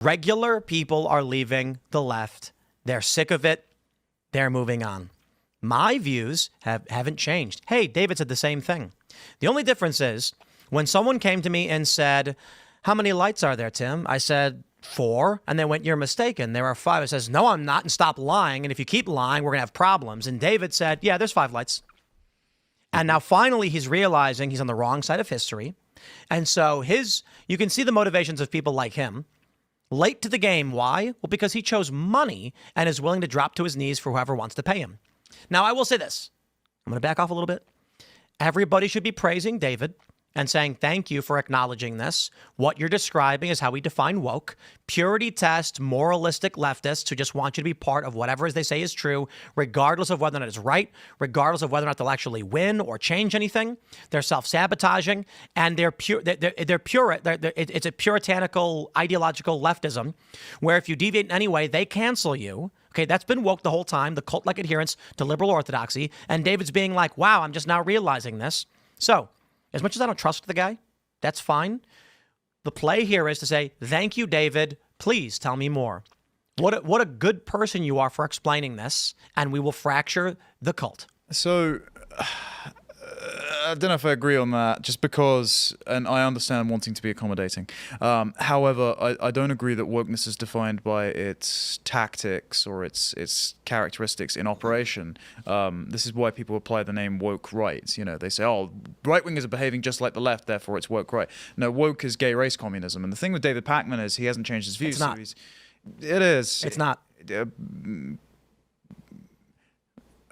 Regular people are leaving the left. They're sick of it. They're moving on. My views haven't changed. Hey, David said the same thing. The only difference is when someone came to me and said, how many lights are there, Tim? I said, 4. And they went, you're mistaken. There are 5. I says, no, I'm not. And stop lying. And if you keep lying, we're going to have problems. And David said, yeah, there's 5 lights. And now finally he's realizing he's on the wrong side of history. And so you can see the motivations of people like him. Late to the game. Why? Well, because he chose money and is willing to drop to his knees for whoever wants to pay him. Now, I will say this. I'm going to back off a little bit. Everybody should be praising David and saying, thank you for acknowledging this. What you're describing is how we define woke. Purity test, moralistic leftists who just want you to be part of whatever they say is true, regardless of whether or not it's right, regardless of whether or not they'll actually win or change anything. They're self-sabotaging, and it's a puritanical, ideological leftism, where if you deviate in any way, they cancel you. Okay, that's been woke the whole time, the cult-like adherence to liberal orthodoxy, and David's being like, wow, I'm just now realizing this. So, as much as I don't trust the guy, that's fine. The play here is to say, thank you, David. Please tell me more. What a good person you are for explaining this, and we will fracture the cult. So, I don't know if I agree on that, just because, and I understand wanting to be accommodating. However, I don't agree that wokeness is defined by its tactics or its characteristics in operation. This is why people apply the name woke right. You know, they say, oh, right-wingers are behaving just like the left, therefore it's woke right. No, woke is gay race communism. And the thing with David Pakman is he hasn't changed his views. It's not. So it is. It's not.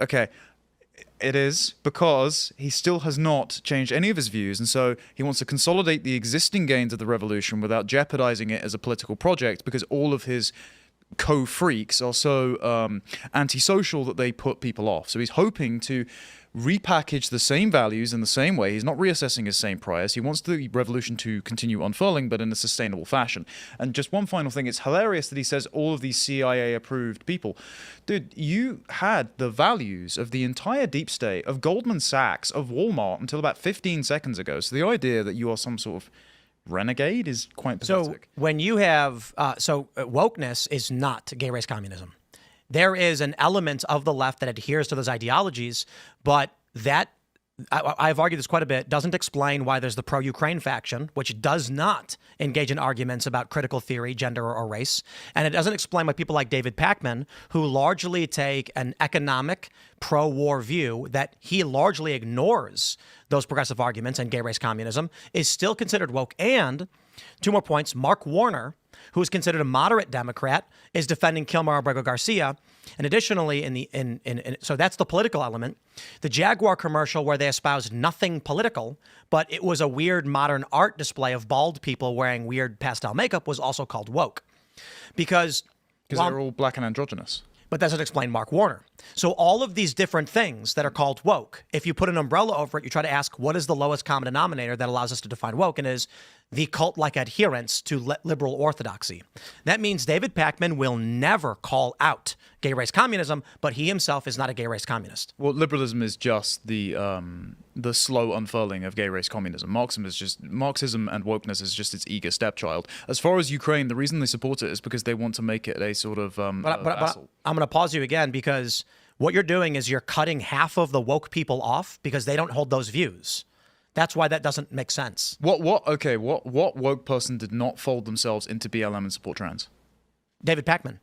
Okay. It is, because he still has not changed any of his views, and so he wants to consolidate the existing gains of the revolution without jeopardizing it as a political project, because all of his co-freaks are so antisocial that they put people off. So he's hoping to repackage the same values in the same way. He's not reassessing his same priors. He wants the revolution to continue unfurling, but in a sustainable fashion. And just one final thing, it's hilarious that he says all of these CIA-approved people. Dude, you had the values of the entire deep state, of Goldman Sachs, of Walmart, until about 15 seconds ago. So the idea that you are some sort of renegade is quite pathetic. So when you have, wokeness is not gay race communism. There is an element of the left that adheres to those ideologies, but that, I've argued this quite a bit, doesn't explain why there's the pro-Ukraine faction, which does not engage in arguments about critical theory, gender, or race. And it doesn't explain why people like David Pakman, who largely take an economic pro-war view that he largely ignores those progressive arguments and gay race communism, is still considered woke. And 2 more points, Mark Warner, who is considered a moderate Democrat, is defending Kilmar Abrego Garcia. And additionally, so that's the political element. The Jaguar commercial where they espoused nothing political, but it was a weird modern art display of bald people wearing weird pastel makeup, was also called woke. Because they're all black and androgynous. But that doesn't explain Mark Warner. So all of these different things that are called woke, if you put an umbrella over it, you try to ask what is the lowest common denominator that allows us to define woke, and is the cult-like adherence to liberal orthodoxy. That means David Pakman will never call out gay race communism, but he himself is not a gay race communist. Well, liberalism is just the slow unfurling of gay race communism. Marxism and wokeness is just its eager stepchild. As far as Ukraine, the reason they support it is because they want to make it a sort of But I'm going to pause you again, because what you're doing is you're cutting half of the woke people off because they don't hold those views. That's why that doesn't make sense. What woke person did not fold themselves into BLM and support trans? David Pakman.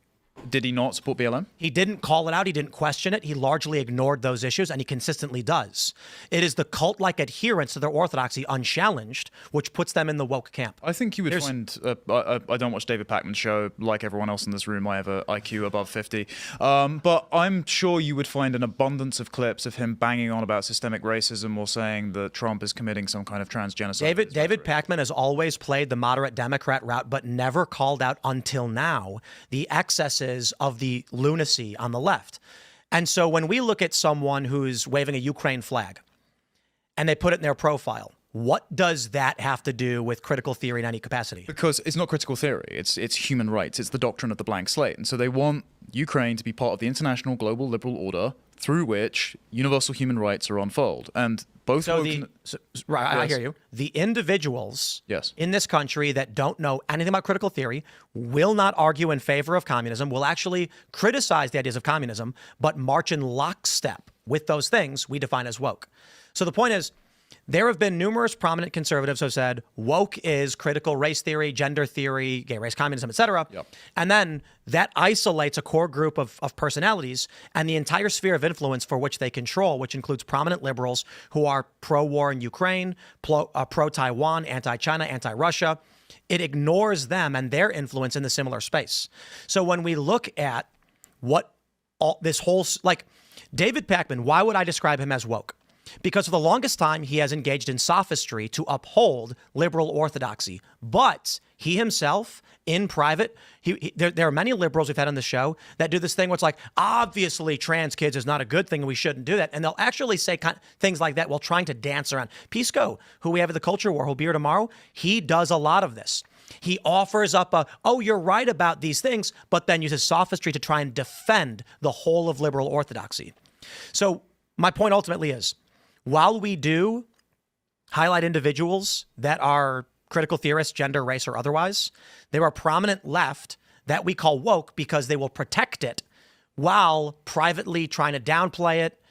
Did he not support BLM? He didn't call it out. He didn't question it. He largely ignored those issues, and he consistently does. It is the cult-like adherence to their orthodoxy unchallenged, which puts them in the woke camp. I think you would find... I don't watch David Pakman's show. Like everyone else in this room, I have an IQ above 50. But I'm sure you would find an abundance of clips of him banging on about systemic racism or saying that Trump is committing some kind of transgenocide. David Pakman has always played the moderate Democrat route, but never called out until now the excesses of the lunacy on the left. And so when we look at someone who's waving a Ukraine flag and they put it in their profile, what does that have to do with critical theory in any capacity? Because it's not critical theory. It's human rights. It's the doctrine of the blank slate. And so they want Ukraine to be part of the international global liberal order through which universal human rights are unfold. And both right, I hear you. The individuals in this country that don't know anything about critical theory will not argue in favor of communism, will actually criticize the ideas of communism, but march in lockstep with those things we define as woke. So the point is, there have been numerous prominent conservatives who have said woke is critical race theory, gender theory, gay race communism, etc. Yep. And then that isolates a core group of personalities and the entire sphere of influence for which they control, which includes prominent liberals who are pro-war in Ukraine, pro-Taiwan, anti-China, anti-Russia. It ignores them and their influence in the similar space. So when we look at what all this whole, like David Pakman, why would I describe him as woke? Because for the longest time, he has engaged in sophistry to uphold liberal orthodoxy. But he himself, in private, there are many liberals we've had on the show that do this thing where it's like, obviously trans kids is not a good thing and we shouldn't do that. And they'll actually say things like that while trying to dance around. Pisco, who we have at the Culture War, who'll be here tomorrow, he does a lot of this. He offers up oh, you're right about these things, but then uses sophistry to try and defend the whole of liberal orthodoxy. So my point ultimately is, while we do highlight individuals that are critical theorists, gender, race, or otherwise, there are prominent left that we call woke because they will protect it while privately trying to downplay it.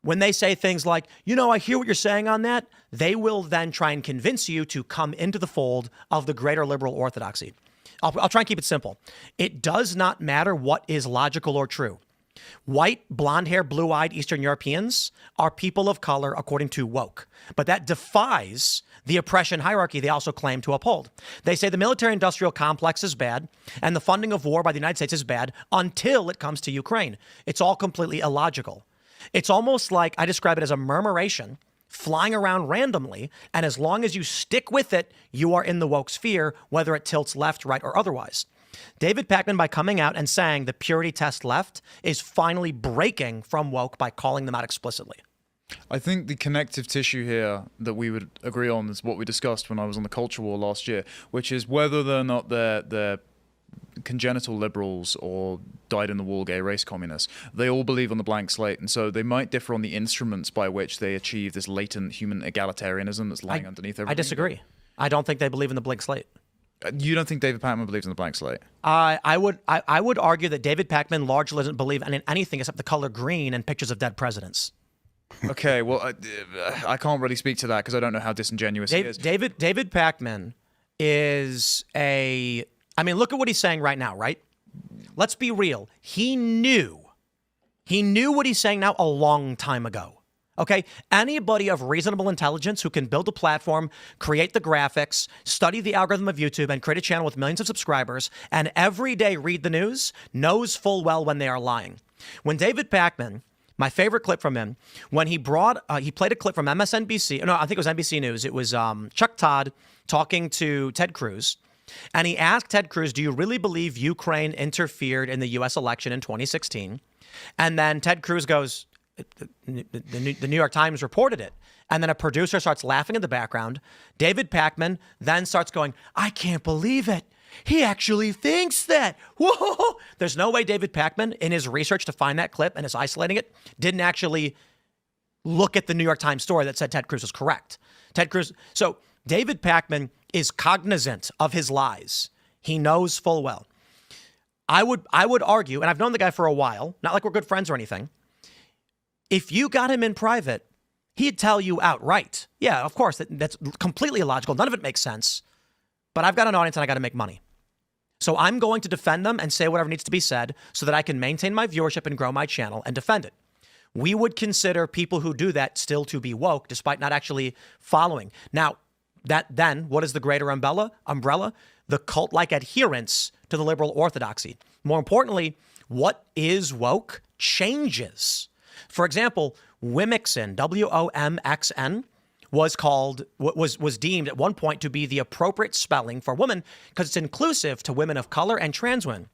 When they say things like, I hear what you're saying on that, they will then try and convince you to come into the fold of the greater liberal orthodoxy. I'll try and keep it simple. It does not matter what is logical or true. White, blonde-haired, blue-eyed Eastern Europeans are people of color according to woke. But that defies the oppression hierarchy they also claim to uphold. They say the military-industrial complex is bad and the funding of war by the United States is bad until it comes to Ukraine. It's all completely illogical. It's almost like I describe it as a murmuration flying around randomly, and as long as you stick with it, you are in the woke sphere, whether it tilts left, right, or otherwise. David Pakman, by coming out and saying the purity test left, is finally breaking from woke by calling them out explicitly. I think the connective tissue here that we would agree on is what we discussed when I was on the Culture War last year, which is whether or not they're congenital liberals or dyed-in-the-wool gay race communists. They all believe on the blank slate, and so they might differ on the instruments by which they achieve this latent human egalitarianism that's lying underneath everything. I disagree. I don't think they believe in the blank slate. You don't think David Pakman believes in the blank slate? I would argue that David Pakman largely doesn't believe in anything except the color green and pictures of dead presidents. Okay, well, I can't really speak to that because I don't know how disingenuous he is. David Pakman is look at what he's saying right now, right? Let's be real. He knew what he's saying now a long time ago. Okay, anybody of reasonable intelligence who can build a platform, create the graphics, study the algorithm of YouTube, and create a channel with millions of subscribers, and every day read the news, knows full well when they are lying. When David Pakman, my favorite clip from him, when he played a clip from MSNBC, no, I think it was NBC News. It was Chuck Todd talking to Ted Cruz, and he asked Ted Cruz, do you really believe Ukraine interfered in the U.S. election in 2016? And then Ted Cruz goes, the New York Times reported it. And then a producer starts laughing in the background. David Pakman then starts going, I can't believe it. He actually thinks that. Whoa. There's no way David Pakman, in his research to find that clip and is isolating it, didn't actually look at the New York Times story that said Ted Cruz was correct. So David Pakman is cognizant of his lies. He knows full well. I would argue, and I've known the guy for a while, not like we're good friends or anything. If you got him in private, he'd tell you outright, yeah, of course, that's completely illogical. None of it makes sense. But I've got an audience and I got to make money. So I'm going to defend them and say whatever needs to be said so that I can maintain my viewership and grow my channel and defend it. We would consider people who do that still to be woke, despite not actually following. Now, what is the greater umbrella? The cult-like adherence to the liberal orthodoxy. More importantly, what is woke changes. For example, Womxn, WOMXN, was deemed at one point to be the appropriate spelling for woman because it's inclusive to women of color and trans women.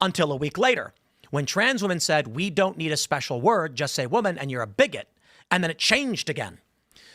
Until a week later, when trans women said, we don't need a special word, just say woman, and you're a bigot. And then it changed again.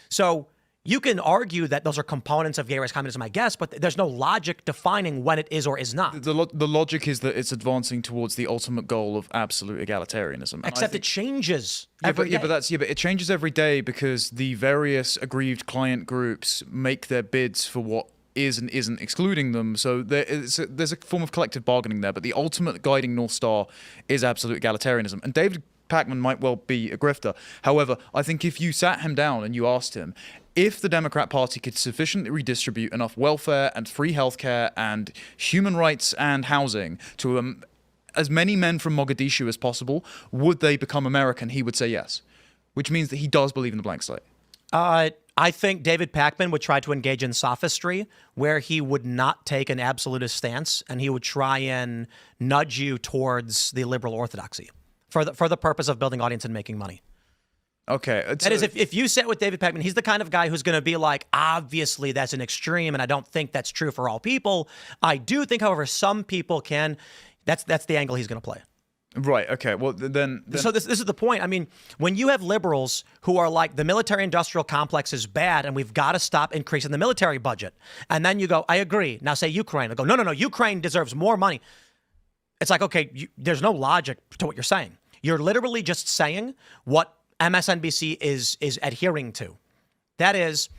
So You can argue that those are components of gay race communism, I guess, but there's no logic defining when it is or is not. The logic is that it's advancing towards the ultimate goal of absolute egalitarianism. And Except it changes every day. But it changes every day because the various aggrieved client groups make their bids for what is and isn't excluding them. So there's a form of collective bargaining there, but the ultimate guiding North Star is absolute egalitarianism. And David Pakman might well be a grifter. However, I think if you sat him down and you asked him, if the Democrat Party could sufficiently redistribute enough welfare and free healthcare and human rights and housing to as many men from Mogadishu as possible, would they become American? He would say yes, which means that he does believe in the blank slate. I think David Pakman would try to engage in sophistry, where he would not take an absolutist stance, and he would try and nudge you towards the liberal orthodoxy for the purpose of building audience and making money. Okay. That is, if you sit with David Pakman, he's the kind of guy who's going to be like, obviously that's an extreme, and I don't think that's true for all people. I do think, however, some people can. That's the angle he's going to play. Right. Okay. Well, then. So this is the point. I mean, when you have liberals who are like, the military-industrial complex is bad, and we've got to stop increasing the military budget, and then you go, I agree. Now say Ukraine. They go, no. Ukraine deserves more money. It's like, okay, there's no logic to what you're saying. You're literally just saying what MSNBC is adhering to. That is,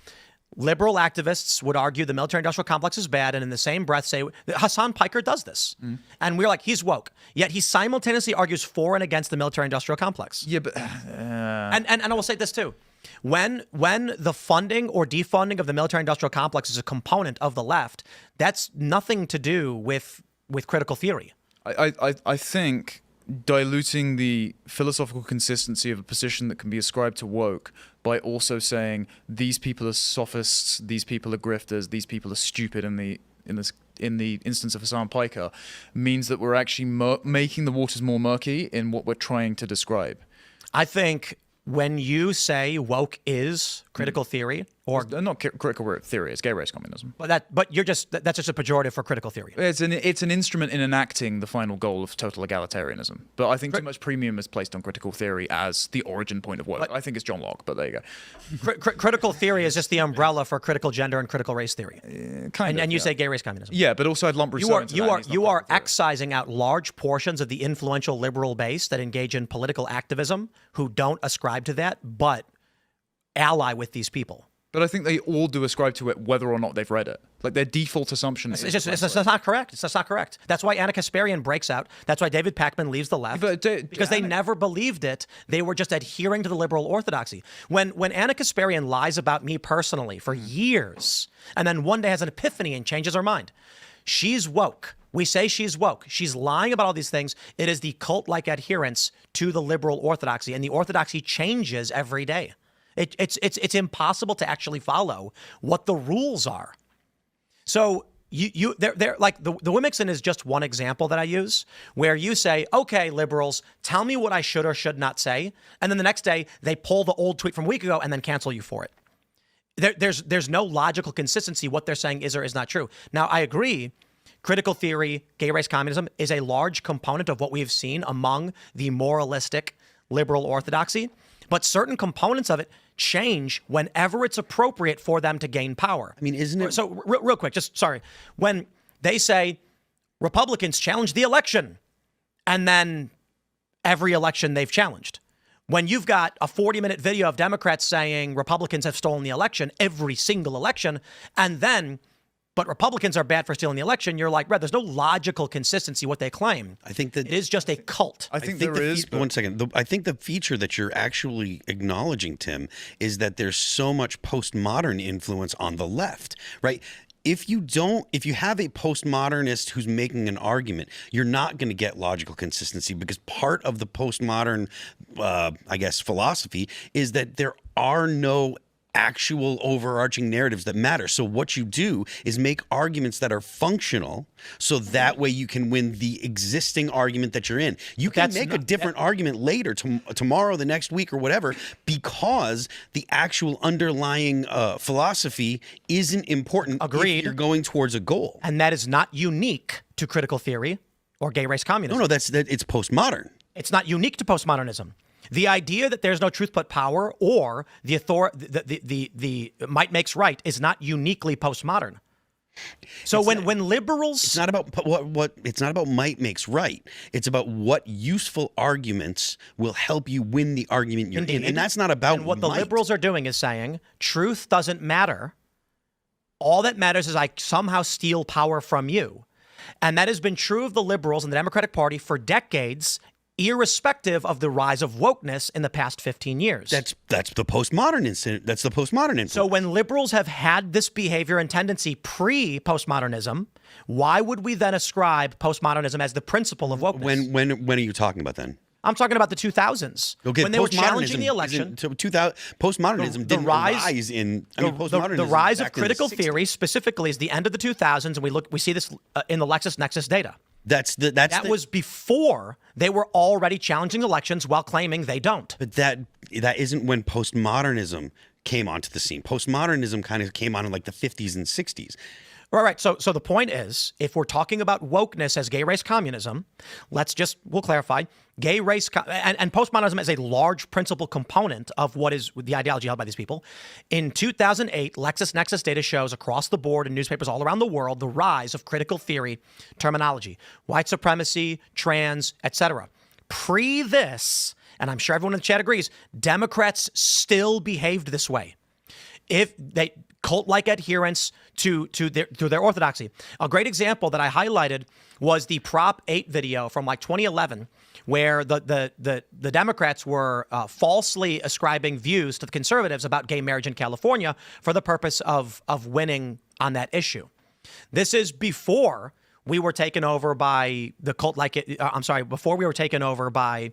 liberal activists would argue the military-industrial complex is bad, and in the same breath say, Hassan Piker does this. And we're like, he's woke. Yet he simultaneously argues for and against the military-industrial complex. Yeah, but... And I will say this too. When the funding or defunding of the military-industrial complex is a component of the left, that's nothing to do with critical theory. I think diluting the philosophical consistency of a position that can be ascribed to woke by also saying these people are sophists, these people are grifters, these people are stupid in the instance of Hassan Piker means that we're actually making the waters more murky in what we're trying to describe. I think when you say woke is critical theory, or not critical theory, it's gay race communism. But that's just a pejorative for critical theory. It's an instrument in enacting the final goal of total egalitarianism. But I think too much premium is placed on critical theory as the origin point of woke. I think it's John Locke, but there you go. Critical theory is just the umbrella for critical gender and critical race theory. And you say gay race communism. Yeah, but also I'd lump Rousseau into that. You are excising out large portions of the influential liberal base that engage in political activism, who don't ascribe to that, but ally with these people. But I think they all do ascribe to it, whether or not they've read it. Like their default assumption is it's not correct. It's just not correct. That's why Anna Kasparian breaks out. That's why David Pakman leaves the left, because they never believed it. They were just adhering to the liberal orthodoxy. When Anna Kasparian lies about me personally for years, and then one day has an epiphany and changes her mind, she's woke. We say she's woke. She's lying about all these things. It is the cult-like adherence to the liberal orthodoxy, and the orthodoxy changes every day. It's impossible to actually follow what the rules are. So they're like the Wimixon is just one example that I use, where you say, okay, liberals, tell me what I should or should not say, and then the next day they pull the old tweet from a week ago and then cancel you for it. There's no logical consistency. What they're saying is or is not true. Now, I agree. Critical theory, gay race communism is a large component of what we've seen among the moralistic liberal orthodoxy, but certain components of it change whenever it's appropriate for them to gain power. I mean, isn't it? So real quick, when they say Republicans challenge the election, and then every election they've challenged, when you've got a 40-minute video of Democrats saying Republicans have stolen the election, every single election, and then but Republicans are bad for stealing the election, you're like, there's no logical consistency what they claim. I think that it is just a cult. I think there is. One second. I think the feature that you're actually acknowledging, Tim, is that there's so much postmodern influence on the left, right? If you have a postmodernist who's making an argument, you're not going to get logical consistency, because part of the postmodern, philosophy is that there are no actual overarching narratives that matter. So what you do is make arguments that are functional, so that way you can win the existing argument that you're in. You can make a different argument later, tomorrow, the next week, or whatever, because the actual underlying philosophy isn't important. Agreed. If you're going towards a goal. And that is not unique to critical theory or gay race communism. No, it's postmodern. It's not unique to postmodernism. The idea that there's no truth but power or the might makes right is not uniquely postmodern. So when liberals, it's not about what it's not about might makes right. It's about what useful arguments will help you win the argument you're in, and that's not about and what might. the liberals are doing is saying truth doesn't matter. All that matters is I somehow steal power from you, and that has been true of the liberals and the Democratic Party for decades, irrespective of the rise of wokeness in the past 15 years. That's the postmodern incident. That's the postmodern influence. So when liberals have had this behavior and tendency pre-postmodernism, why would we then ascribe postmodernism as the principle of wokeness? When are you talking about then? I'm talking about the 2000s. Okay, when they were challenging the election. Postmodernism didn't rise in. Postmodernism the rise of back in the critical 60s. theory specifically is the end of the 2000s, and we see this in the LexisNexis data. That was before they were already challenging elections while claiming they don't. But that isn't when postmodernism came onto the scene. Postmodernism kind of came on in like the 50s and 60s. Right. So the point is, if we're talking about wokeness as gay race communism, we'll clarify, gay race and postmodernism is a large principal component of what is the ideology held by these people. In 2008, LexisNexis data shows across the board in newspapers all around the world the rise of critical theory terminology, white supremacy, trans, etc. Pre this, and I'm sure everyone in the chat agrees, Democrats still behaved this way. If they cult-like adherence to their orthodoxy. A great example that I highlighted was the Prop 8 video from like 2011, where the Democrats were falsely ascribing views to the conservatives about gay marriage in California for the purpose of winning on that issue. This is before we were taken over by the before we were taken over by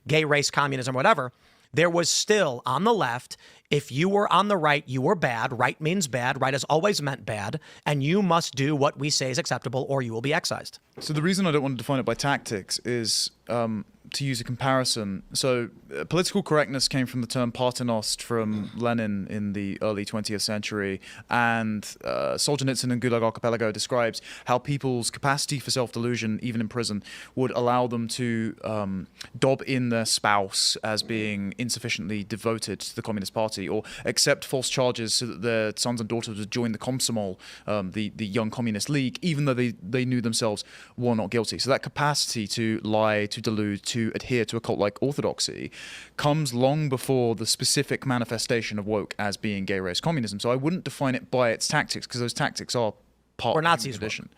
gay race communism, whatever. There was still on the left, if you were on the right, you were bad. Right means bad. Right has always meant bad. And you must do what we say is acceptable or you will be excised. So the reason I don't want to define it by tactics is to use a comparison. So political correctness came from the term Parthenost from Lenin in the early 20th century. And Solzhenitsyn in Gulag Archipelago describes how people's capacity for self-delusion, even in prison, would allow them to dob in their spouse as being insufficiently devoted to the Communist Party, or accept false charges so that their sons and daughters would join the Komsomol, the Young Communist League, even though they knew themselves were not guilty. So that capacity to lie, to delude, to adhere to a cult-like orthodoxy comes long before the specific manifestation of woke as being gay race communism. So I wouldn't define it by its tactics, because those tactics are part Or of the Nazis tradition.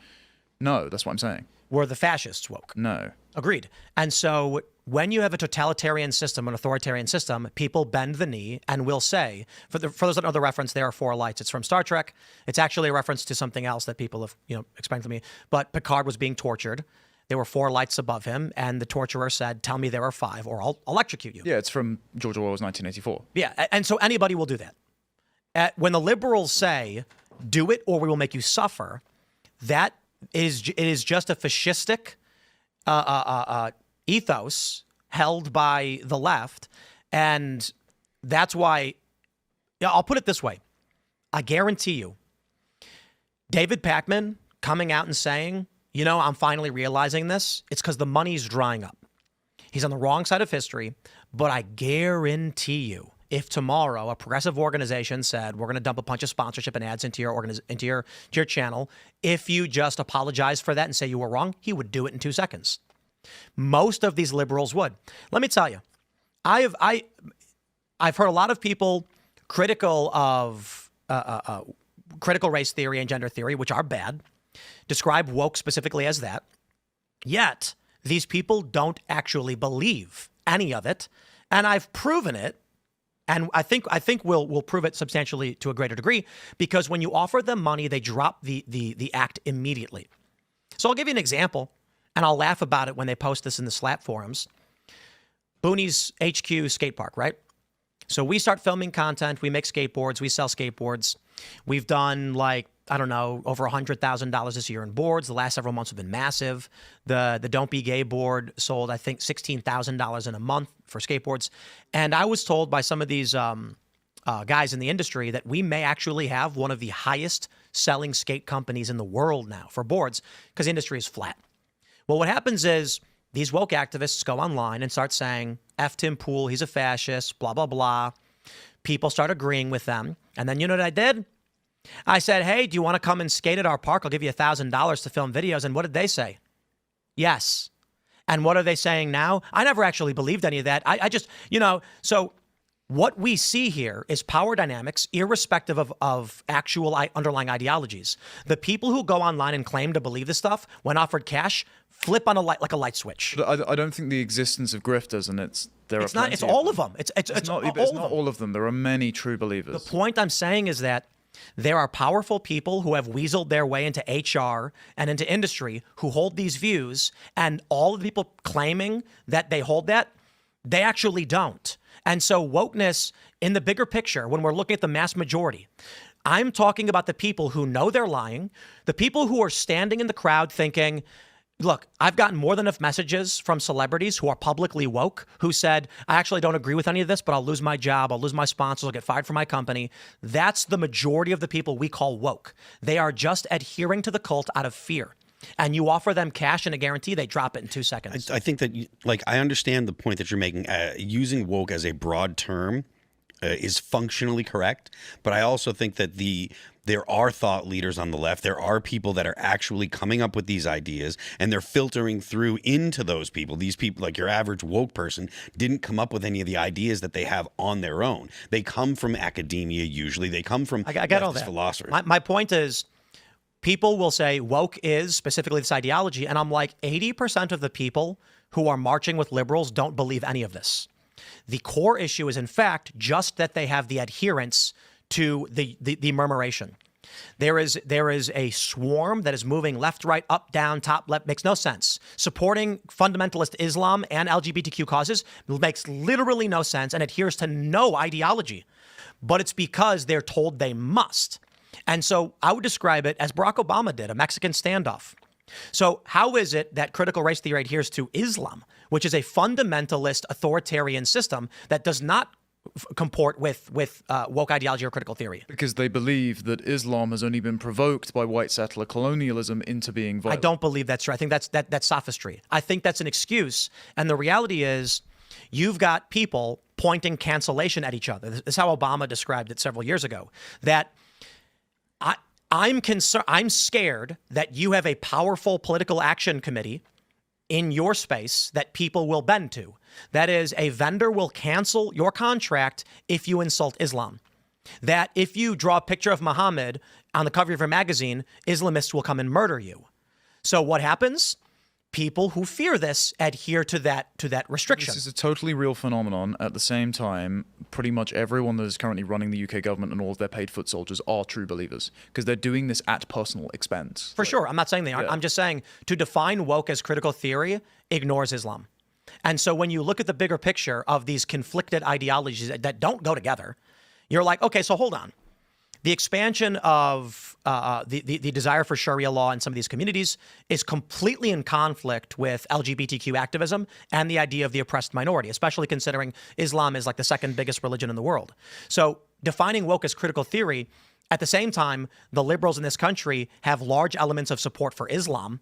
No, that's what I'm saying. Were the fascists woke? No. Agreed. And so when you have a totalitarian system, an authoritarian system, people bend the knee and will say, for those that know the reference, there are four lights. It's from Star Trek. It's actually a reference to something else that people have explained to me. But Picard was being tortured. There were four lights above him, and the torturer said, "Tell me there are five, or I'll electrocute you." Yeah, it's from George Orwell's 1984. Yeah, and so anybody will do that. When the liberals say, "Do it, or we will make you suffer," it is just a fascistic ethos held by the left, and that's why. I'll put it this way: I guarantee you, David Pakman coming out and saying, I'm finally realizing this, it's because the money's drying up. He's on the wrong side of history, but I guarantee you, if tomorrow a progressive organization said, we're going to dump a bunch of sponsorship and ads into your channel, if you just apologize for that and say you were wrong, he would do it in 2 seconds. Most of these liberals would. Let me tell you, I've heard a lot of people critical of critical race theory and gender theory, which are bad, describe woke specifically as that. Yet, these people don't actually believe any of it, and I've proven it, and I think we'll prove it substantially to a greater degree, because when you offer them money, they drop the act immediately. So I'll give you an example, and I'll laugh about it when they post this in the Slap forums. Booney's HQ skate park, right? So we start filming content, we make skateboards, we sell skateboards. We've done over $100,000 this year in boards. The last several months have been massive. The Don't Be Gay board sold, I think, $16,000 in a month for skateboards. And I was told by some of these guys in the industry that we may actually have one of the highest selling skate companies in the world now for boards, because the industry is flat. Well, what happens is these woke activists go online and start saying, F Tim Pool, he's a fascist, blah, blah, blah. People start agreeing with them. And then you know what I did? I said, hey, do you want to come and skate at our park? I'll give you $1,000 to film videos. And what did they say? Yes. And what are they saying now? I never actually believed any of that. I just, so what we see here is power dynamics, irrespective of actual underlying ideologies. The people who go online and claim to believe this stuff, when offered cash, flip on like a light switch. I don't think the existence of grifters, and it's not. It's all of them. It's not all of them. There are many true believers. The point I'm saying is that there are powerful people who have weaseled their way into HR and into industry who hold these views, and all of the people claiming that they hold that, they actually don't. And so wokeness, in the bigger picture, when we're looking at the mass majority, I'm talking about the people who know they're lying, the people who are standing in the crowd thinking, look, I've gotten more than enough messages from celebrities who are publicly woke who said, I actually don't agree with any of this, but I'll lose my job, I'll lose my sponsors, I'll get fired from my company. That's the majority of the people we call woke. They are just adhering to the cult out of fear. And you offer them cash and a guarantee, they drop it in 2 seconds. I think that, I understand the point that you're making. Using woke as a broad term is functionally correct, but I also think that there are thought leaders on the left. There are people that are actually coming up with these ideas, and they're filtering through into those people. These people, like your average woke person, didn't come up with any of the ideas that they have on their own. They come from academia usually. They come from I get all that. Philosophers. My point is, people will say woke is specifically this ideology, and I'm like, 80% of the people who are marching with liberals don't believe any of this. The core issue is, in fact, just that they have the adherence to the murmuration. There is a swarm that is moving left, right, up, down, top, left. Makes no sense. Supporting fundamentalist Islam and LGBTQ causes makes literally no sense and adheres to no ideology. But it's because they're told they must. And so I would describe it as Barack Obama did, a Mexican standoff. So how is it that critical race theory adheres to Islam, which is a fundamentalist authoritarian system that does not comport with woke ideology or critical theory? Because they believe that Islam has only been provoked by white settler colonialism into being violent. I don't believe that's true. I think that's sophistry. I think that's an excuse. And the reality is, you've got people pointing cancellation at each other. This is how Obama described it several years ago. That I'm concerned. I'm scared that you have a powerful political action committee in your space that people will bend to. That is, a vendor will cancel your contract if you insult Islam. That if you draw a picture of Muhammad on the cover of your magazine, Islamists will come and murder you. So what happens? People who fear this adhere to that restriction. This is a totally real phenomenon. At the same time, pretty much everyone that is currently running the UK government and all of their paid foot soldiers are true believers because they're doing this at personal expense. For sure. I'm not saying they aren't. Yeah. I'm just saying to define woke as critical theory ignores Islam. And so when you look at the bigger picture of these conflicted ideologies that don't go together, you're like, okay, so hold on. The expansion of the desire for Sharia law in some of these communities is completely in conflict with LGBTQ activism and the idea of the oppressed minority, especially considering Islam is like the second biggest religion in the world. So defining woke as critical theory, at the same time, the liberals in this country have large elements of support for Islam.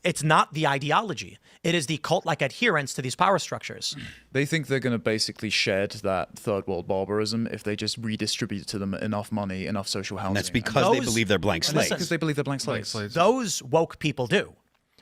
It's not the ideology. It is the cult-like adherence to these power structures. They think they're going to basically shed that third world barbarism if they just redistribute to them enough money, enough social housing. And that's because they believe they're blank slaves. Because they believe they're blank slaves. Those woke people do.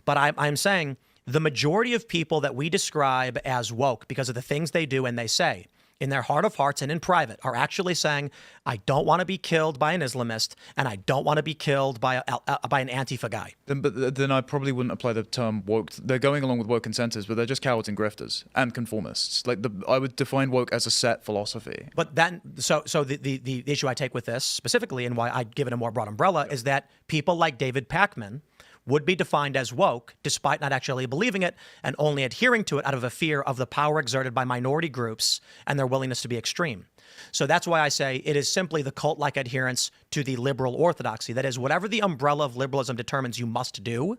But I'm saying the majority of people that we describe as woke because of the things they do and they say, in their heart of hearts and in private, are actually saying, I don't want to be killed by an Islamist and I don't want to be killed by an Antifa guy. Then I probably wouldn't apply the term woke. They're going along with woke consensus, but they're just cowards and grifters and conformists. I would define woke as a set philosophy. But then, so the issue I take with this specifically and why I give it a more broad umbrella is that people like David Pakman would be defined as woke despite not actually believing it and only adhering to it out of a fear of the power exerted by minority groups and their willingness to be extreme. So that's why I say it is simply the cult-like adherence to the liberal orthodoxy. That is, whatever the umbrella of liberalism determines you must do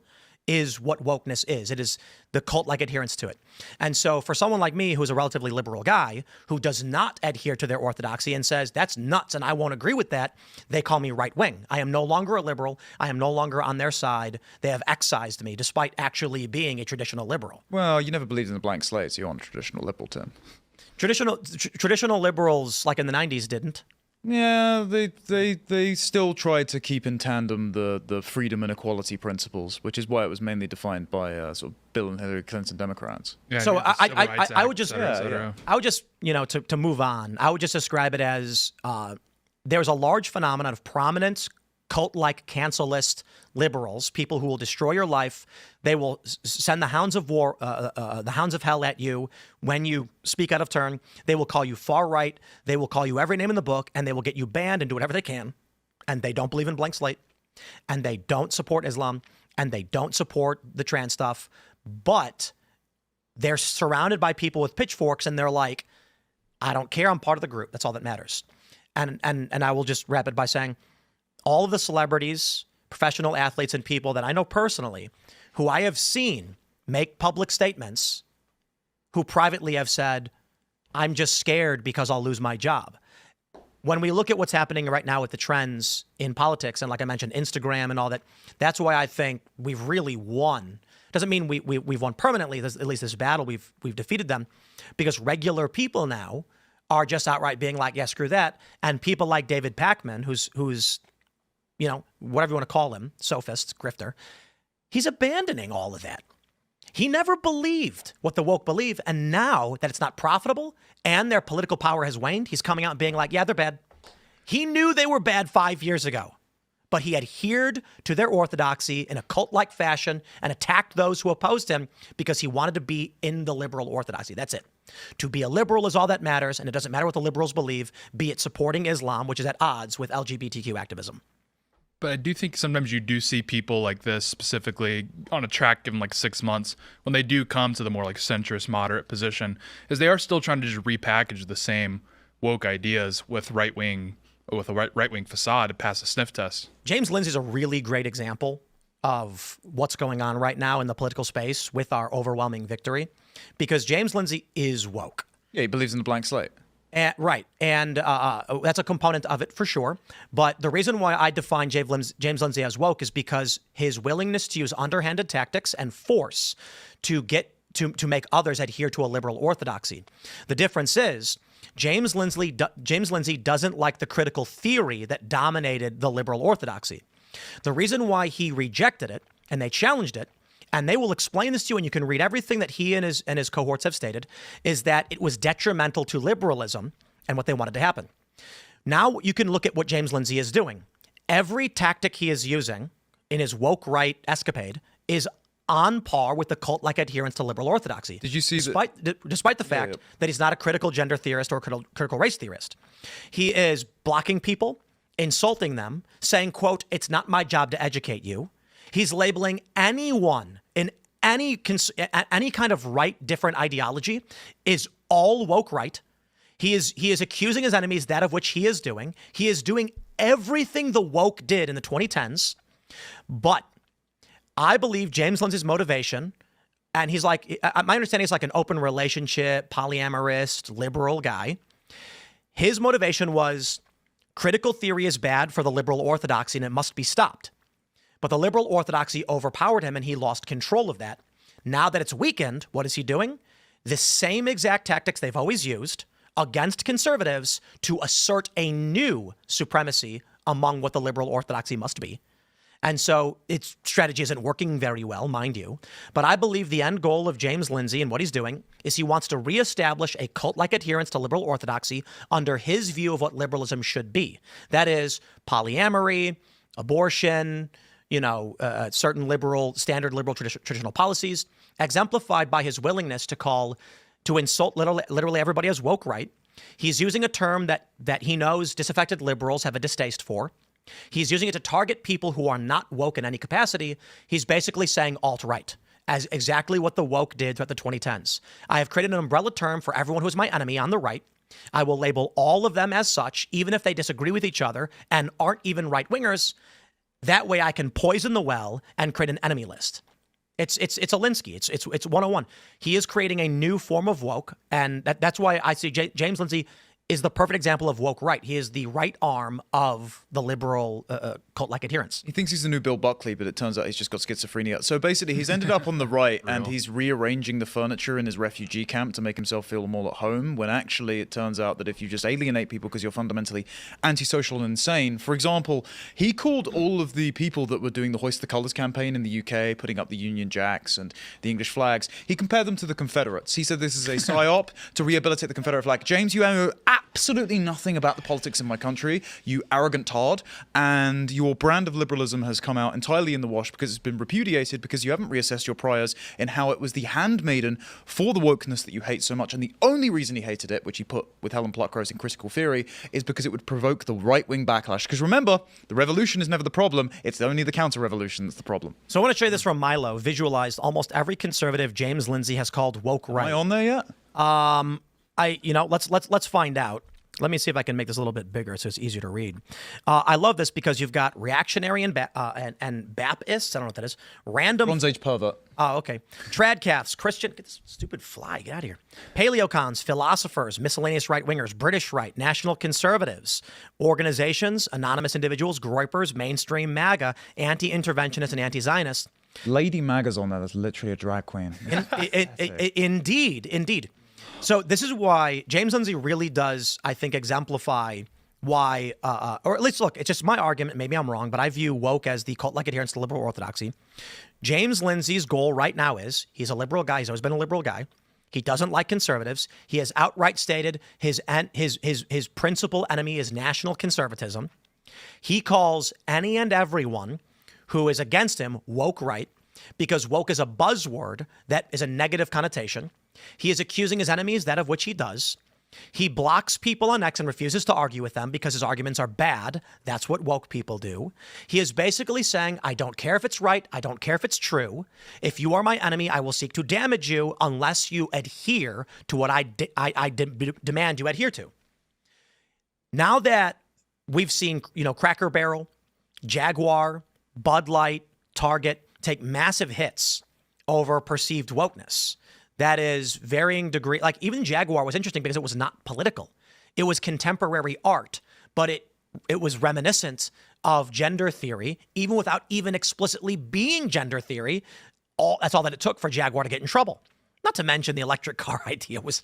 is what wokeness is. It is the cult-like adherence to it. And so for someone like me, who's a relatively liberal guy, who does not adhere to their orthodoxy and says, that's nuts and I won't agree with that, they call me right-wing. I am no longer a liberal. I am no longer on their side. They have excised me despite actually being a traditional liberal. Well, you never believed in the blank slate, so you're on a traditional liberal, Tim. Traditional liberals, like in the 90s, didn't. Yeah, they still tried to keep in tandem the freedom and equality principles, which is why it was mainly defined by sort of Bill and Hillary Clinton Democrats. Yeah, So the Civil Rights I would Act, just, et cetera, et cetera. I would just, to move on, I would just describe it as there's a large phenomenon of prominent cult-like cancel-list liberals, people who will destroy your life. They will send the hounds of war, the hounds of hell at you when you speak out of turn. They will call you far right. They will call you every name in the book, and they will get you banned and do whatever they can. And they don't believe in blank slate, and they don't support Islam, and they don't support the trans stuff. But they're surrounded by people with pitchforks, and they're like, I don't care. I'm part of the group. That's all that matters. And I will just wrap it by saying, all of the celebrities, professional athletes, and people that I know personally who I have seen make public statements who privately have said, I'm just scared because I'll lose my job. When we look at what's happening right now with the trends in politics, and like I mentioned, Instagram and all that, that's why I think we've really won. Doesn't mean we've won permanently, at least this battle, we've defeated them, because regular people now are just outright being like, yeah, screw that. And people like David Pakman, who's whatever you want to call him, sophist, grifter, he's abandoning all of that. He never believed what the woke believe. And now that it's not profitable and their political power has waned, he's coming out and being like, yeah, they're bad. He knew they were bad 5 years ago, but he adhered to their orthodoxy in a cult-like fashion and attacked those who opposed him because he wanted to be in the liberal orthodoxy. That's it. To be a liberal is all that matters, and it doesn't matter what the liberals believe, be it supporting Islam, which is at odds with LGBTQ activism. But I do think sometimes you do see people like this specifically on a track given like 6 months when they do come to the more like centrist moderate position, is they are still trying to just repackage the same woke ideas with a right-wing facade to pass a sniff test. James Lindsay is a really great example of what's going on right now in the political space with our overwhelming victory, because James Lindsay is woke. Yeah, he believes in the blank slate. Right. And that's a component of it for sure. But the reason why I define James Lindsay as woke is because his willingness to use underhanded tactics and force to get to make others adhere to a liberal orthodoxy. The difference is James Lindsay doesn't like the critical theory that dominated the liberal orthodoxy. The reason why he rejected it and they challenged it, and they will explain this to you, and you can read everything that he and his cohorts have stated, is that it was detrimental to liberalism and what they wanted to happen. Now you can look at what James Lindsay is doing. Every tactic he is using in his woke right escapade is on par with the cult-like adherence to liberal orthodoxy. Did you see despite the fact that he's not a critical gender theorist or critical race theorist? He is blocking people, insulting them, saying, quote, "It's not my job to educate you." He's labeling anyone in any kind of right, different ideology is all woke right. He is accusing his enemies that of which he is doing. He is doing everything the woke did in the 2010s. But I believe James Lindsay's motivation, and he's like, my understanding is like an open relationship, polyamorous, liberal guy. His motivation was critical theory is bad for the liberal orthodoxy and it must be stopped. But the liberal orthodoxy overpowered him and he lost control of that. Now that it's weakened, what is he doing? The same exact tactics they've always used against conservatives to assert a new supremacy among what the liberal orthodoxy must be. And so its strategy isn't working very well, mind you. But I believe the end goal of James Lindsay and what he's doing is he wants to reestablish a cult-like adherence to liberal orthodoxy under his view of what liberalism should be. That is polyamory, abortion, certain standard liberal traditional policies, exemplified by his willingness to insult literally everybody as woke right. He's using a term that he knows disaffected liberals have a distaste for. He's using it to target people who are not woke in any capacity. He's basically saying alt-right, as exactly what the woke did throughout the 2010s. I have created an umbrella term for everyone who's my enemy on the right. I will label all of them as such, even if they disagree with each other and aren't even right-wingers. That way I can poison the well and create an enemy list. It's Alinsky. It's 101. He is creating a new form of woke, and that's why I see James Lindsay is the perfect example of woke right. He is the right arm of the liberal cult-like adherents. He thinks he's the new Bill Buckley, but it turns out he's just got schizophrenia. So basically, he's ended up on the right, and he's rearranging the furniture in his refugee camp to make himself feel more at home, when actually it turns out that if you just alienate people because you're fundamentally antisocial and insane. For example, he called all of the people that were doing the Hoist the Colours campaign in the UK, putting up the Union Jacks and the English flags, he compared them to the Confederates. He said this is a psyop to rehabilitate the Confederate flag. James, you know absolutely nothing about the politics in my country, you arrogant tard, and your brand of liberalism has come out entirely in the wash because it's been repudiated because you haven't reassessed your priors in how it was the handmaiden for the wokeness that you hate so much. And the only reason he hated it, which he put with Helen Pluckrose in Critical Theory, is because it would provoke the right-wing backlash. Because remember, the revolution is never the problem, it's only the counter-revolution that's the problem. So I want to show you this from Milo, visualized almost every conservative James Lindsay has called woke right. Am I on there yet? Let's find out. Let me see if I can make this a little bit bigger so it's easier to read. I love this because you've got reactionary and Baptists. I don't know what that is. Random. Bronze Age pervert. Oh, okay. Tradcaths, Christian. Get this stupid fly. Get out of here. Paleocons, philosophers, miscellaneous right-wingers, British right, national conservatives, organizations, anonymous individuals, groypers, mainstream MAGA, anti-interventionists, and anti-Zionists. Lady Maga's on there. That's literally a drag queen. Indeed. So this is why James Lindsay really does, I think, exemplify why, or at least look, it's just my argument. Maybe I'm wrong, but I view woke as the cult-like adherence to liberal orthodoxy. James Lindsay's goal right now is he's a liberal guy. He's always been a liberal guy. He doesn't like conservatives. He has outright stated his principal enemy is national conservatism. He calls any and everyone who is against him woke right, because woke is a buzzword that is a negative connotation. He is accusing his enemies, that of which he does. He blocks people on X and refuses to argue with them because his arguments are bad. That's what woke people do. He is basically saying, I don't care if it's right. I don't care if it's true. If you are my enemy, I will seek to damage you unless you adhere to what I demand you adhere to. Now that we've seen, Cracker Barrel, Jaguar, Bud Light, Target take massive hits over perceived wokeness, that is varying degree. Like even Jaguar was interesting because it was not political. It was contemporary art, but it was reminiscent of gender theory, even without even explicitly being gender theory. That's all that it took for Jaguar to get in trouble. Not to mention the electric car idea was,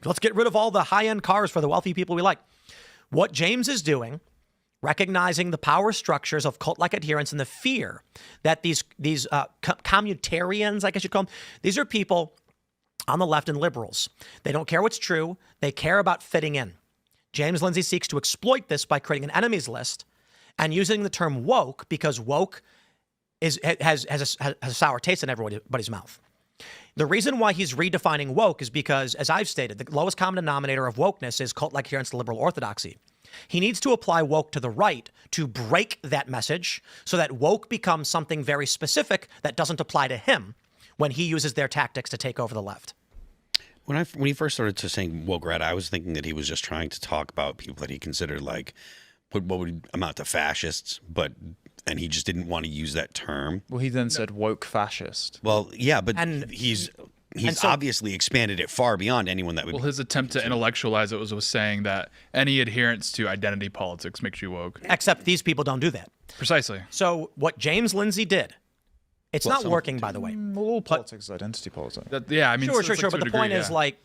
let's get rid of all the high-end cars for the wealthy people we like. What James is doing, recognizing the power structures of cult-like adherence and the fear that these communitarians, I guess you'd call them, these are people on the left and liberals. They don't care what's true. They care about fitting in. James Lindsay seeks to exploit this by creating an enemies list and using the term woke because woke has a sour taste in everybody's mouth. The reason why he's redefining woke is because, as I've stated, the lowest common denominator of wokeness is cult-like adherence to liberal orthodoxy. He needs to apply woke to the right to break that message so that woke becomes something very specific that doesn't apply to him when he uses their tactics to take over the left. When he first started to saying woke right, I was thinking that he was just trying to talk about people that he considered like what would amount to fascists, and he just didn't want to use that term. Well, he then said woke fascist. Well, yeah, but he's obviously expanded it far beyond anyone that would. Well, his attempt to intellectualize it was saying that any adherence to identity politics makes you woke. Except these people don't do that. Precisely. So what James Lindsay did, it's not working, by the way. All politics is identity politics. Yeah, I mean, sure. Like but the point is, like,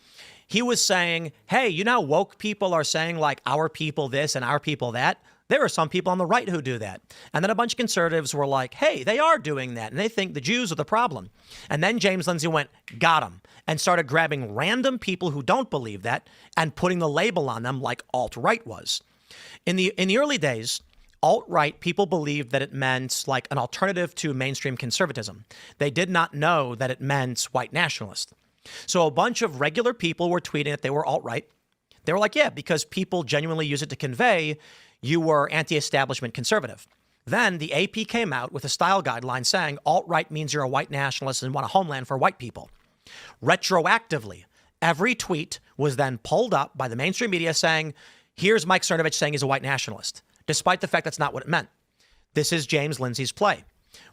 he was saying, hey, woke people are saying, like, our people this and our people that. There are some people on the right who do that. And then a bunch of conservatives were like, hey, they are doing that. And they think the Jews are the problem. And then James Lindsay went, got him, and started grabbing random people who don't believe that and putting the label on them like alt-right was. In the early days, alt-right people believed that it meant like an alternative to mainstream conservatism. They did not know that it meant white nationalist. So a bunch of regular people were tweeting that they were alt-right. They were like, yeah, because people genuinely use it to convey you were anti-establishment conservative. Then the AP came out with a style guideline saying alt-right means you're a white nationalist and want a homeland for white people. Retroactively, every tweet was then pulled up by the mainstream media saying, here's Mike Cernovich saying he's a white nationalist, despite the fact that's not what it meant. This is James Lindsay's play.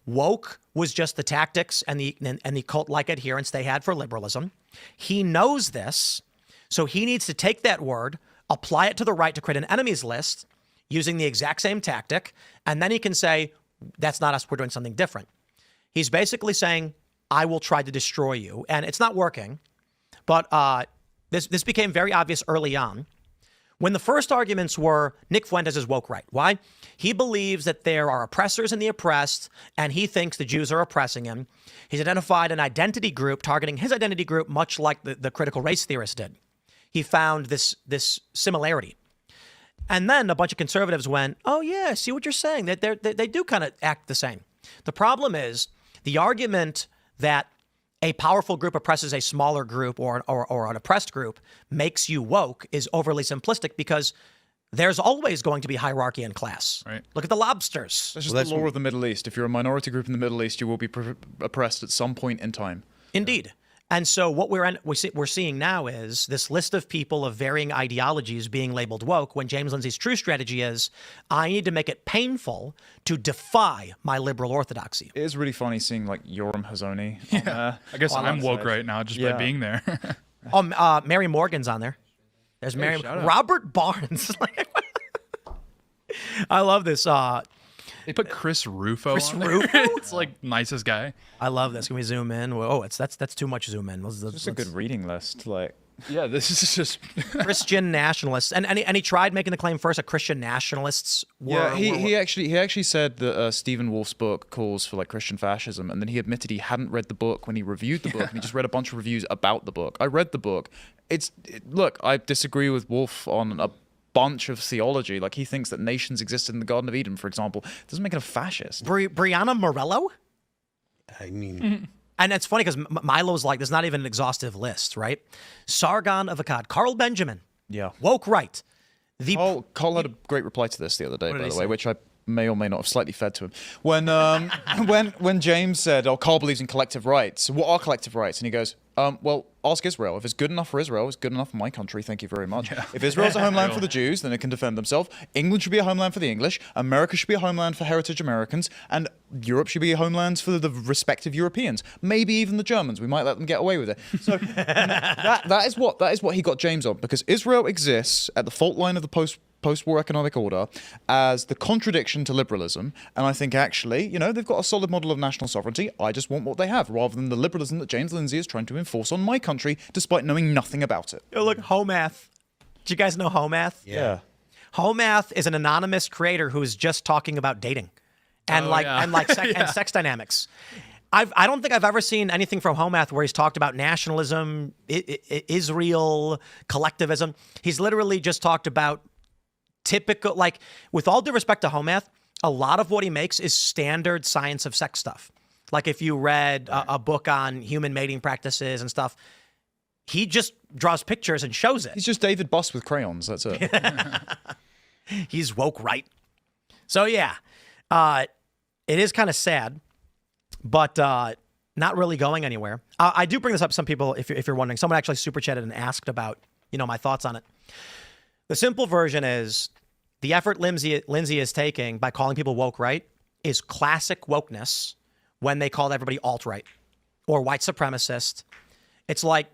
Woke was just the tactics and the cult-like adherence they had for liberalism. He knows this, so he needs to take that word, apply it to the right to create an enemies list using the exact same tactic, and then he can say, that's not us, we're doing something different. He's basically saying, I will try to destroy you, and it's not working, but this became very obvious early on. When the first arguments were, Nick Fuentes is woke right. Why? He believes that there are oppressors and the oppressed, and he thinks the Jews are oppressing him. He's identified an identity group targeting his identity group, much like the critical race theorist did. He found this similarity. And then a bunch of conservatives went, oh yeah, I see what you're saying. They do kind of act the same. The problem is the argument that a powerful group oppresses a smaller group or an oppressed group makes you woke is overly simplistic because there's always going to be hierarchy in class. Right. Look at the lobsters. That's just the law of the Middle East. If you're a minority group in the Middle East, you will be oppressed at some point in time. Indeed. And so what we're seeing now is this list of people of varying ideologies being labeled woke when James Lindsay's true strategy is, I need to make it painful to defy my liberal orthodoxy. It is really funny seeing like Yoram Hazony. I guess I'm woke right now just by being there. Mary Morgan's on there. There's Mary. shout out. Robert Barnes. I love this. They put Chris Rufo Chris on there. Rufo? It's like nicest guy. I love this. Can we zoom in? Oh, that's too much zoom in. It's a good reading list. Like, Yeah, this is just Christian nationalists, and he tried making the claim first that Christian nationalists were. he actually said that Stephen Wolf's book calls for like Christian fascism, and then he admitted he hadn't read the book when he reviewed the book, and he just read a bunch of reviews about the book. I read the book. Look, I disagree with Wolf on a bunch of theology. Like, he thinks that nations existed in the Garden of Eden, for example. It doesn't make it a fascist. Brianna Morello. I mean, And it's funny because Milo's like, there's not even an exhaustive list, right? Sargon of Akkad, Carl Benjamin, Yeah. woke right. Carl had a great reply to this the other day, by did he the way, say? which I may or may not have slightly fed to him. When when James said, "Oh, Carl believes in collective rights. What are collective rights?" and he goes, "Well, ask Israel. If it's good enough for Israel, it's good enough for my country. Thank you very much. If Israel's a homeland for the Jews, then it can defend themselves. England should be a homeland for the English. America should be a homeland for heritage Americans, and Europe should be a homeland for the respective Europeans. Maybe even the Germans. We might let them get away with it." So that is what he got James on, because Israel exists at the fault line of the post-war economic order as the contradiction to liberalism. And I think actually, they've got a solid model of national sovereignty. I just want what they have, rather than the liberalism that James Lindsay is trying to enforce on my country, despite knowing nothing about it. Oh, look, Homath. Do you guys know Homath? Yeah. Homath is an anonymous creator who is just talking about dating and and sex dynamics. I don't think I've ever seen anything from Homath where he's talked about nationalism, Israel, collectivism. He's literally just talked about typical, like, with all due respect to Homath, a lot of what he makes is standard science of sex stuff. Like, if you read a book on human mating practices and stuff, he just draws pictures and shows it. He's just David Buss with crayons. That's it. He's woke right. So yeah, it is kind of sad, but not really going anywhere. I do bring this up to some people if you're wondering. Someone actually super chatted and asked about my thoughts on it. The simple version is the effort Lindsay is taking by calling people woke right is classic wokeness when they called everybody alt-right or white supremacist. It's like,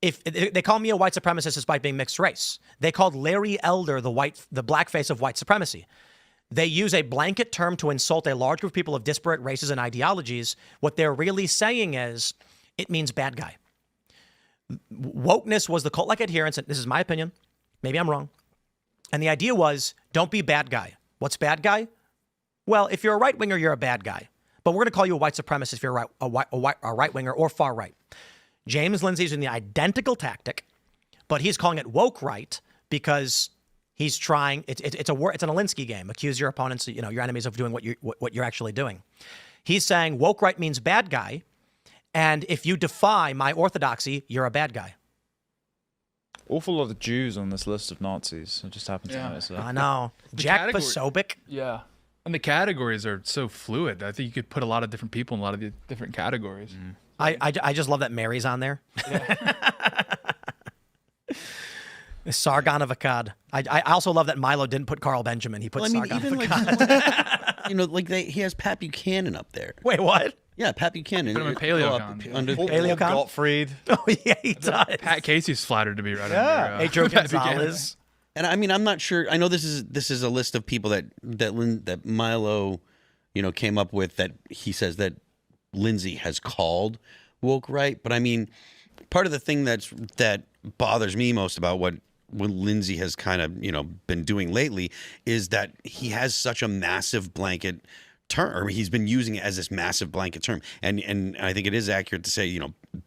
if they call me a white supremacist despite being mixed race. They called Larry Elder the blackface of white supremacy. They use a blanket term to insult a large group of people of disparate races and ideologies. What they're really saying is it means bad guy. Wokeness was the cult-like adherence, and this is my opinion. Maybe I'm wrong. And the idea was, don't be bad guy. What's bad guy? Well, if you're a right-winger, you're a bad guy. But we're going to call you a white supremacist if you're a right-winger or far right. James Lindsay's using the identical tactic, but he's calling it woke right because he's trying. It's an Alinsky game. Accuse your opponents, your enemies, of doing what you're actually doing. He's saying woke right means bad guy, and if you defy my orthodoxy, you're a bad guy. Awful lot of Jews on this list of Nazis. I just happened to notice that. I know. Jack Posobiec. yeah. And the categories are so fluid. I think you could put a lot of different people in a lot of the different categories. Mm. I just love that Mary's on there. Sargon of Akkad. I also love that Milo didn't put Carl Benjamin. He put Sargon of Akkad. like he has Pat Buchanan up there. Wait, what? Yeah, Pat Buchanan. Put him in PaleoCon. Under, Paleocon? Gottfried. Oh, yeah, he does. Pat Casey's flattered to be right Yeah. under. Pedro Pat Buchanan. Gonzalez. and I mean, I'm not sure. I know this is a list of people that Milo, came up with, that he says that Lindsay has called woke right. But I mean, part of the thing that bothers me most about what Lindsay has kind of been doing lately is that he has such a massive blanket term, or he's been using it as this massive blanket term, and I think it is accurate to say,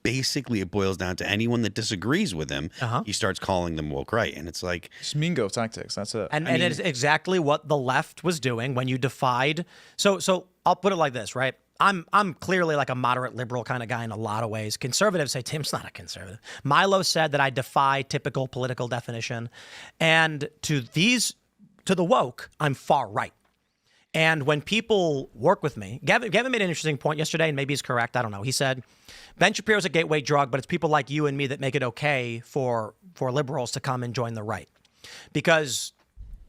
basically it boils down to anyone that disagrees with him, he starts calling them woke right, and it's like Just mean girl tactics. That's it. And it is exactly what the left was doing when you defied. So I'll put it like this, right? I'm clearly like a moderate liberal kind of guy in a lot of ways. Conservatives say Tim's not a conservative. Milo said that I defy typical political definition, and to the woke, I'm far right. And when people work with me, Gavin made an interesting point yesterday, and maybe he's correct. I don't know. He said, Ben Shapiro's a gateway drug, but it's people like you and me that make it okay for liberals to come and join the right. Because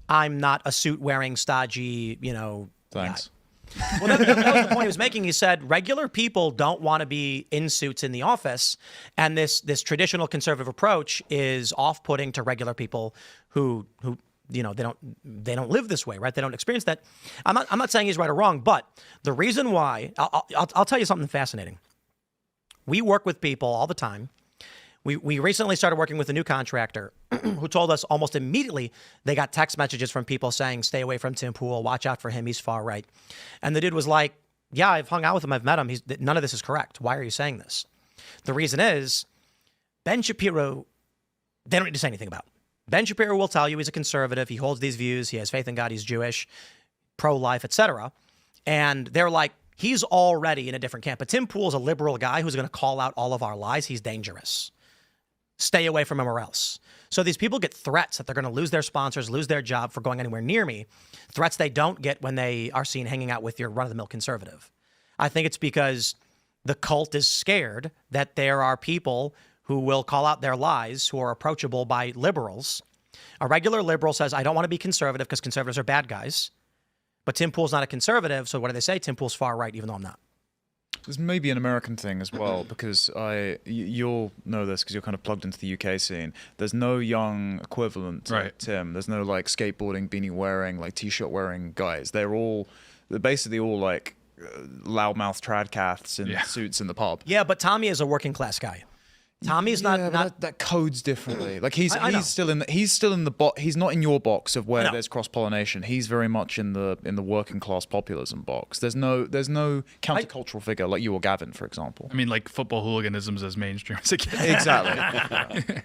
I'm not a suit-wearing, stodgy, Thanks. guy. Well, that was the point he was making. He said regular people don't want to be in suits in the office, and this traditional conservative approach is off-putting to regular people who they don't live this way, right? They don't experience that. I'm not saying he's right or wrong, but the reason why I'll tell you something fascinating. We work with people all the time. We recently started working with a new contractor who told us almost immediately they got text messages from people saying, "Stay away from Tim Pool. Watch out for him. He's far right." And the dude was like, "Yeah, I've hung out with him. I've met him. None of this is correct. Why are you saying this?" The reason is Ben Shapiro. They don't need to say anything about. Ben Shapiro will tell you he's a conservative. He holds these views. He has faith in God. He's Jewish, pro-life, etc. And they're like, he's already in a different camp. But Tim Pool's a liberal guy who's going to call out all of our lies. He's dangerous. Stay away from him or else. So these people get threats that they're going to lose their sponsors, lose their job for going anywhere near me. Threats they don't get when they are seen hanging out with your run-of-the-mill conservative. I think it's because the cult is scared that there are people who will call out their lies, who are approachable by liberals. A regular liberal says, I don't want to be conservative because conservatives are bad guys. But Tim Pool's not a conservative, so what do they say? Tim Pool's far right, even though I'm not. There's maybe an American thing as well, because you'll know this because you're kind of plugged into the UK scene. There's no young equivalent to Tim. There's no like skateboarding, beanie wearing, like t-shirt wearing guys. They're basically all like loudmouth tradcaths in suits in the pub. Yeah, but Tommy is a working class guy. Tommy's not that codes differently. Like he's I know. still in the box. He's not in your box of where there's cross pollination. He's very much in the working class populism box. There's no countercultural figure like you or Gavin, for example. I mean, like football hooliganism is as mainstream as it gets. Exactly.